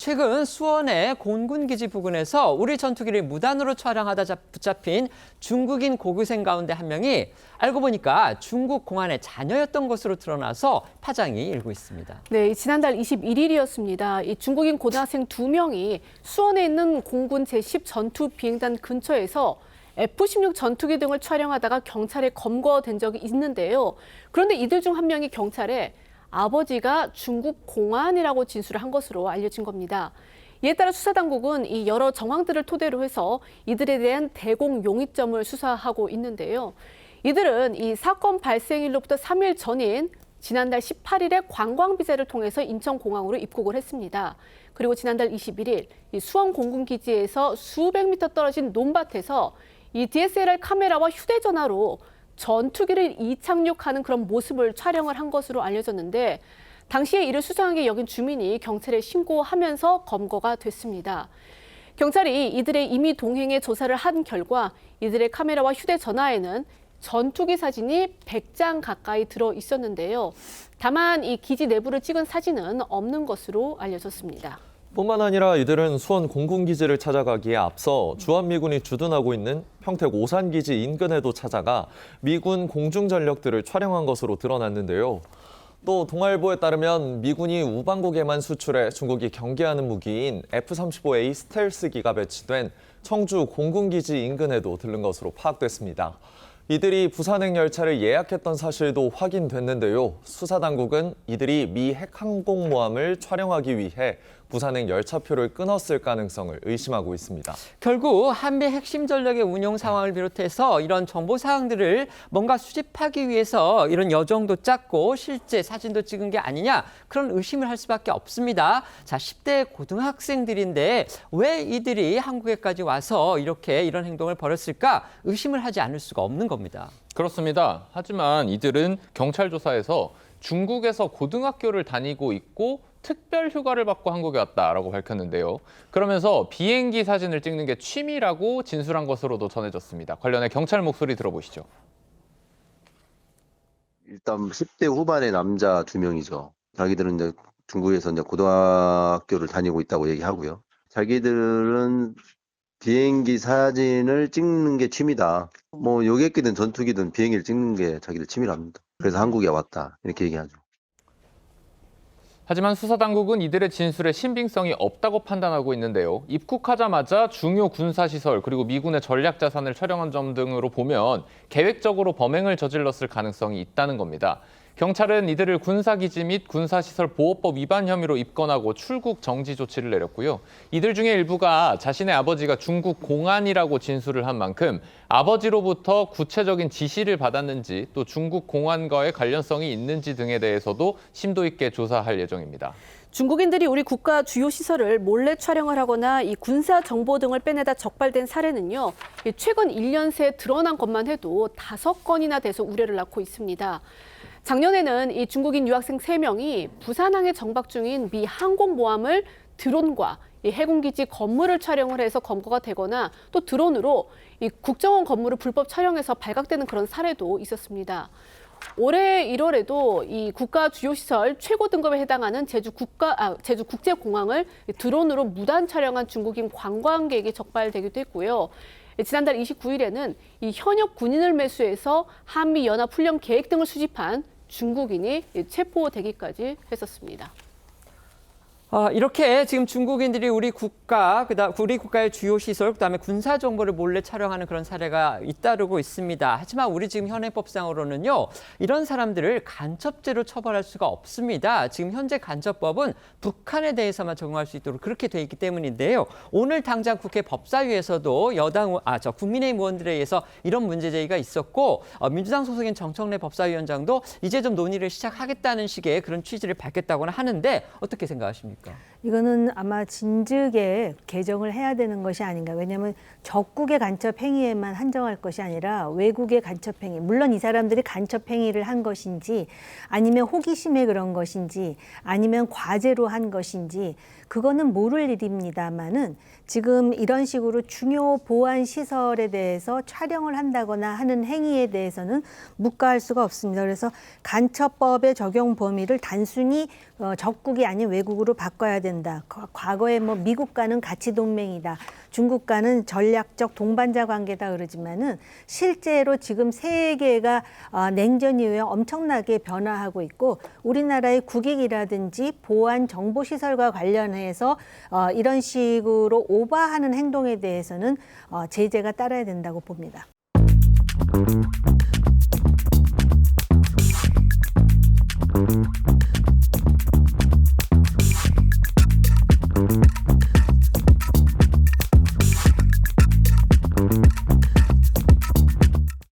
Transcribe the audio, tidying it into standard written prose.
최근 수원의 곤군기지 부근에서 우리 전투기를 무단으로 촬영하다 붙잡힌 중국인 고교생 가운데 한 명이 알고 보니까 중국 공안의 자녀였던 것으로 드러나서 파장이 일고 있습니다. 네, 지난달 21일이었습니다. 이 중국인 고등학생 2명이 수원에 있는 공군 제10 전투 비행단 근처에서 F-16 전투기 등을 촬영하다가 경찰에 검거된 적이 있는데요. 그런데 이들 중 한 명이 경찰에 아버지가 중국 공안이라고 진술을 한 것으로 알려진 겁니다. 이에 따라 수사당국은 이 여러 정황들을 토대로 해서 이들에 대한 대공 용의점을 수사하고 있는데요. 이들은 이 사건 발생일로부터 3일 전인 지난달 18일에 관광비자를 통해서 인천공항으로 입국을 했습니다. 그리고 지난달 21일 이 수원 공군기지에서 수백 미터 떨어진 논밭에서 이 DSLR 카메라와 휴대전화로 전투기를 이착륙하는 그런 모습을 촬영을 한 것으로 알려졌는데 당시에 이를 수상하게 여긴 주민이 경찰에 신고하면서 검거가 됐습니다. 경찰이 이들의 임의 동행의 조사를 한 결과 이들의 카메라와 휴대전화에는 전투기 사진이 100장 가까이 들어 있었는데요. 다만 이 기지 내부를 찍은 사진은 없는 것으로 알려졌습니다. 뿐만 아니라 이들은 수원 공군기지를 찾아가기에 앞서 주한미군이 주둔하고 있는 평택 오산기지 인근에도 찾아가 미군 공중전력들을 촬영한 것으로 드러났는데요. 또 동아일보에 따르면 미군이 우방국에만 수출해 중국이 경계하는 무기인 F-35A 스텔스기가 배치된 청주 공군기지 인근에도 들른 것으로 파악됐습니다. 이들이 부산행 열차를 예약했던 사실도 확인됐는데요. 수사당국은 이들이 미 핵항공모함을 촬영하기 위해 부산행 열차표를 끊었을 가능성을 의심하고 있습니다. 결국 한미 핵심 전력의 운용 상황을 비롯해서 이런 정보 사항들을 뭔가 수집하기 위해서 이런 여정도 짰고 실제 사진도 찍은 게 아니냐 그런 의심을 할 수밖에 없습니다. 자, 10대 고등학생들인데 왜 이들이 한국에까지 와서 이런 행동을 벌였을까 의심을 하지 않을 수가 없는 겁니다. 그렇습니다. 하지만 이들은 경찰 조사에서 중국에서 고등학교를 다니고 있고 특별 휴가를 받고 한국에 왔다라고 밝혔는데요. 그러면서 비행기 사진을 찍는 게 취미라고 진술한 것으로도 전해졌습니다. 관련해 경찰 목소리 들어보시죠. 일단 10대 후반의 남자 2명이죠. 자기들은 이제 중국에서 이제 고등학교를 다니고 있다고 얘기하고요. 자기들은 비행기 사진을 찍는 게 취미다. 뭐 요객기든 전투기든 비행기를 찍는 게 자기들 취미랍니다. 그래서 한국에 왔다 이렇게 얘기하죠. 하지만 수사당국은 이들의 진술에 신빙성이 없다고 판단하고 있는데요. 입국하자마자 중요 군사시설 그리고 미군의 전략자산을 촬영한 점 등으로 보면 계획적으로 범행을 저질렀을 가능성이 있다는 겁니다. 경찰은 이들을 군사기지 및 군사시설 보호법 위반 혐의로 입건하고 출국 정지 조치를 내렸고요. 이들 중에 일부가 자신의 아버지가 중국 공안이라고 진술을 한 만큼 아버지로부터 구체적인 지시를 받았는지 또 중국 공안과의 관련성이 있는지 등에 대해서도 심도 있게 조사할 예정입니다. 중국인들이 우리 국가 주요 시설을 몰래 촬영을 하거나 이 군사 정보 등을 빼내다 적발된 사례는요. 최근 1년 새 드러난 것만 해도 5건이나 돼서 우려를 낳고 있습니다. 작년에는 이 중국인 유학생 3명이 부산항에 정박 중인 미 항공모함을 드론과 이 해군기지 건물을 촬영을 해서 검거가 되거나 또 드론으로 이 국정원 건물을 불법 촬영해서 발각되는 그런 사례도 있었습니다. 올해 1월에도 이 국가 주요시설 최고 등급에 해당하는 제주국제공항을 드론으로 무단 촬영한 중국인 관광객이 적발되기도 했고요. 지난달 29일에는 이 현역 군인을 매수해서 한미 연합 훈련 계획 등을 수집한 중국인이 체포되기까지 했었습니다. 이렇게 지금 중국인들이 우리 국가의 주요 시설, 그다음에 군사 정보를 몰래 촬영하는 그런 사례가 잇따르고 있습니다. 하지만 우리 지금 현행법상으로는요, 이런 사람들을 간첩죄로 처벌할 수가 없습니다. 지금 현재 간첩법은 북한에 대해서만 적용할 수 있도록 그렇게 돼 있기 때문인데요. 오늘 당장 국회 법사위에서도 국민의힘 의원들에 의해서 이런 문제 제기가 있었고, 민주당 소속인 정청래 법사위원장도 이제 좀 논의를 시작하겠다는 식의 그런 취지를 밝혔다고는 하는데 어떻게 생각하십니까? 이거는 아마 진즉에 개정을 해야 되는 것이 아닌가. 왜냐하면 적국의 간첩 행위에만 한정할 것이 아니라 외국의 간첩 행위. 물론 이 사람들이 간첩 행위를 한 것인지 아니면 호기심에 그런 것인지 아니면 과제로 한 것인지 그거는 모를 일입니다만은 지금 이런 식으로 중요 보안 시설에 대해서 촬영을 한다거나 하는 행위에 대해서는 묵과할 수가 없습니다. 그래서 간첩법의 적용 범위를 단순히 적국이 아닌 외국으로 바꿔야 된다. 된다. 과거에 뭐 미국과는 가치 동맹이다. 중국과는 전략적 동반자 관계다 그러지만은 실제로 지금 세계가 냉전 이후에 엄청나게 변화하고 있고 우리나라의 국익이라든지 보안 정보 시설과 관련해서 이런 식으로 오버하는 행동에 대해서는 제재가 따라야 된다고 봅니다.